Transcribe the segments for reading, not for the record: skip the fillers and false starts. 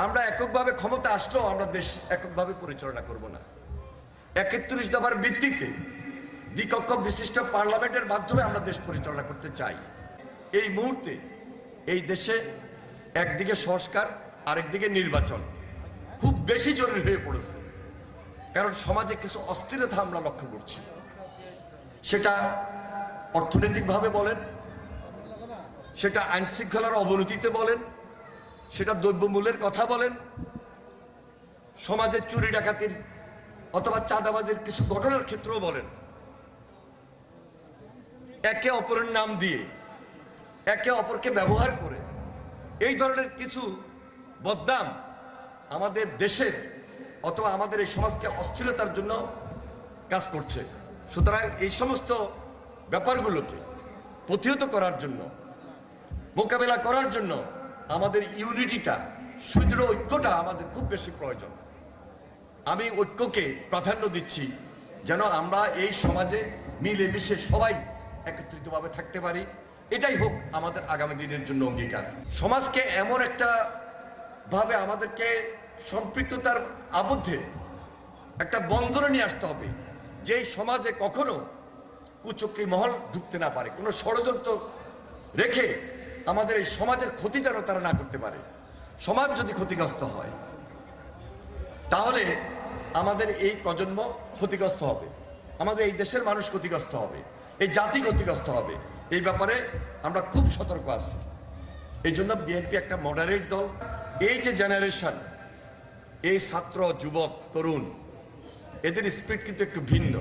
আমরা এককভাবে ক্ষমতা আসলেও আমরা দেশ এককভাবে পরিচালনা করব না। ৩১ দফার ভিত্তিতে দ্বিকক্ষ বিশিষ্ট পার্লামেন্টের মাধ্যমে আমরা দেশ পরিচালনা করতে চাই। এই মুহূর্তে এই দেশে একদিকে সংস্কার, আরেকদিকে নির্বাচন খুব বেশি জরুরি হয়ে পড়েছে। কারণ সমাজে কিছু অস্থিরতা আমরা লক্ষ্য করছি, সেটা অর্থনৈতিকভাবে বলেন, সেটা আইন শৃঙ্খলার অবনতিতে বলেন, সেটা দ্রব্যমূল্যের কথা বলেন, সমাজের চুরি ডাকাতির অথবা চাঁদাবাজির কিছু ঘটনার ক্ষেত্রেও বলেন। একে অপরের নাম দিয়ে, একে অপরকে ব্যবহার করে এই ধরনের কিছু বদনাম আমাদের দেশের অথবা আমাদের এই সমাজকে অস্থিরতার জন্য কাজ করছে। সুতরাং এই সমস্ত ব্যাপারগুলোকে প্রতিহত করার জন্য, মোকাবেলা করার জন্য আমাদের ইউনিটিটা, সুদৃঢ় ঐক্যটা আমাদের খুব বেশি প্রয়োজন। আমি ঐক্যকে প্রাধান্য দিচ্ছি, যেন আমরা এই সমাজে মিলেমিশে সবাই একত্রিতভাবে থাকতে পারি। এটাই হোক আমাদের আগামী দিনের জন্য অঙ্গীকার। সমাজকে এমন একটা ভাবে আমাদেরকে সম্পৃক্ততার আবদ্ধে একটা বন্ধনে নিয়ে আসতে হবে, যে এই সমাজে কখনো কুচক্রী মহল ঢুকতে না পারে, কোনো ষড়যন্ত্র রেখে আমাদের এই সমাজের ক্ষতি যেন তারা না করতে পারে। সমাজ যদি ক্ষতিগ্রস্ত হয় তাহলে আমাদের এই প্রজন্ম ক্ষতিগ্রস্ত হবে, আমাদের এই দেশের মানুষ ক্ষতিগ্রস্ত হবে, এই জাতি ক্ষতিগ্রস্ত হবে। এই ব্যাপারে আমরা খুব সতর্ক আছি। এই জন্য বিএনপি একটা মডারেট দল। এই যে জেনারেশন, এই ছাত্র, যুবক, তরুণ, এদের স্পিরিট কিন্তু একটু ভিন্ন।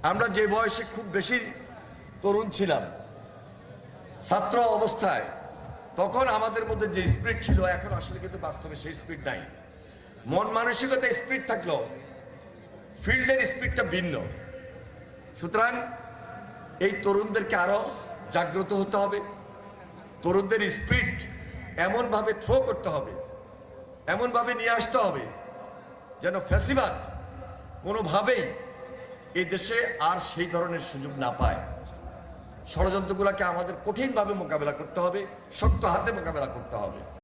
আমরা যে বয়সে খুব বেশি তরুণ ছিলাম, ছাত্র অবস্থায়, তখন আমাদের মধ্যে যে স্পিরিট ছিল, এখন আসলে কিন্তু বাস্তবে সেই স্পিরিট নাই। মন মানসিকতা স্পিরিট থাকলেও ফিল্ডের স্পিরিটটা ভিন্ন। সুতরাং এই তরুণদেরকে আরো জাগ্রত হতে হবে। তরুণদের স্পিরিট এমনভাবে থ্রো করতে হবে, এমনভাবে নিয়ে আসতে হবে যেন ফ্যাসিবাদ কোনোভাবেই এই দেশে আর সেই ধরনের সুযোগ না পায়। ষড়যন্ত্রগুলোকে আমাদের কঠিনভাবে মোকাবেলা করতে হবে, শক্ত হাতে মোকাবেলা করতে হবে।